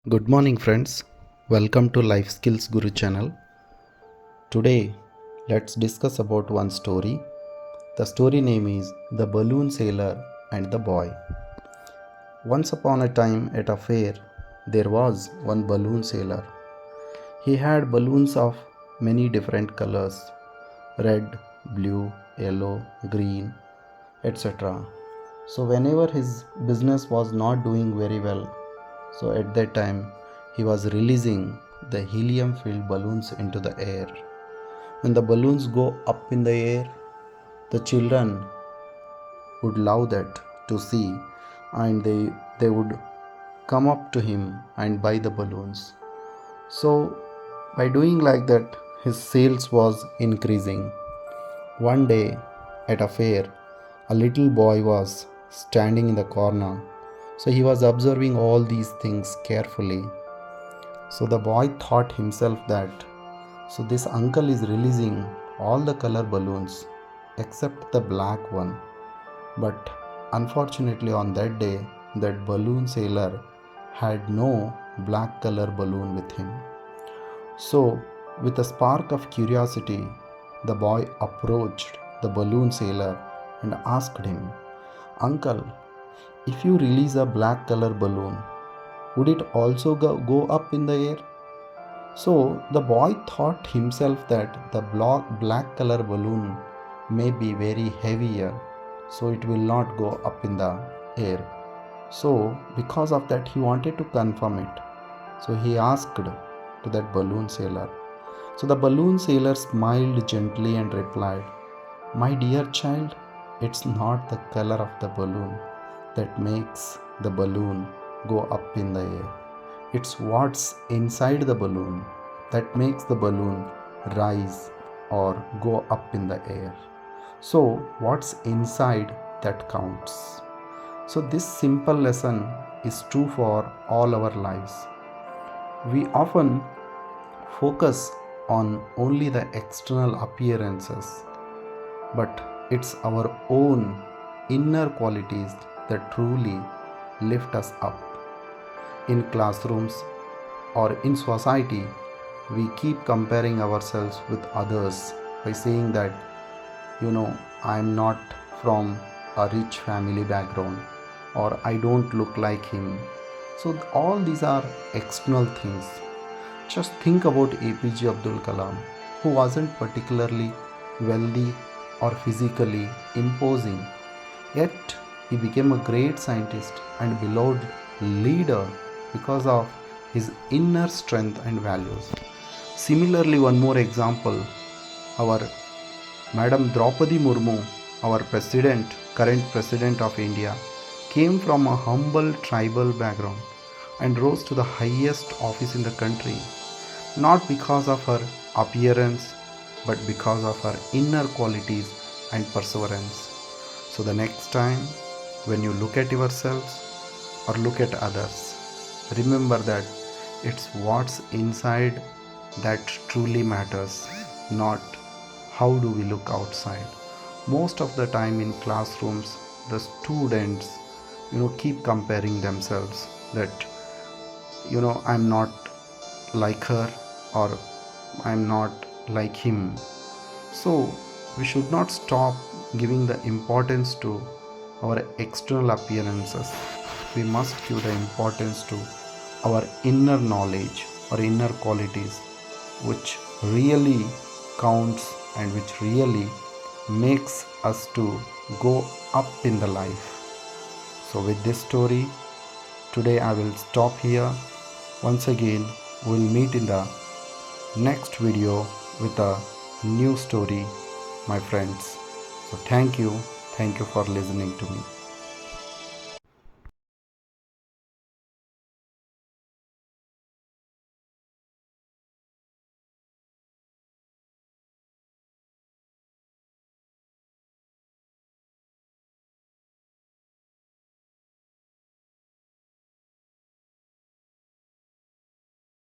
Good morning, friends. Welcome to Life Skills Guru channel. Today, let's discuss about one story. The story name is The Balloon Sailor and the Boy. Once upon a time at a fair, there was one balloon sailor. He had balloons of many different colors: red, blue, yellow, green, etc. So, whenever his business was not doing very well, so at that time, he was releasing the helium filled balloons into the air. When the balloons go up in the air, the children would love that to see, and they would come up to him and buy the balloons. So by doing like that, his sales was increasing. One day at a fair, a little boy was standing in the corner. So he was observing all these things carefully. So the boy thought himself that, so this uncle is releasing all the color balloons except the black one. But unfortunately on that day, that balloon sailor had no black color balloon with him. So with a spark of curiosity, the boy approached the balloon sailor and asked him, "Uncle, if you release a black color balloon, would it also go up in the air?" So the boy thought himself that the black color balloon may be very heavier, so it will not go up in the air. So because of that, he wanted to confirm it. So he asked to that balloon sailor. So the balloon sailor smiled gently and replied, "My dear child, it's not the color of the balloon that makes the balloon go up in the air. It's what's inside the balloon that makes the balloon rise or go up in the air. So what's inside that counts." So this simple lesson is true for all our lives. We often focus on only the external appearances, but it's our own inner qualities that truly lift us up. In classrooms or in society, we keep comparing ourselves with others by saying that, I'm not from a rich family background, or I don't look like him. So all these are external things. Just think about A.P.J. Abdul Kalam, who wasn't particularly wealthy or physically imposing, yet he became a great scientist and beloved leader because of his inner strength and values. Similarly, one more example, our Madam Droupadi Murmu, our current president of India, came from a humble tribal background and rose to the highest office in the country, not because of her appearance, but because of her inner qualities and perseverance. So the next time when you look at yourselves or look at others, remember that it's what's inside that truly matters, not how do we look outside. Most of the time in classrooms, the students, keep comparing themselves that, I'm not like her or I'm not like him. So we should not stop giving the importance to our external appearances. We must give the importance to our inner knowledge or inner qualities, which really counts and which really makes us to go up in the life. So with this story, today I will stop here. Once again, we'll meet in the next video with a new story, my friends. So thank you for listening to me.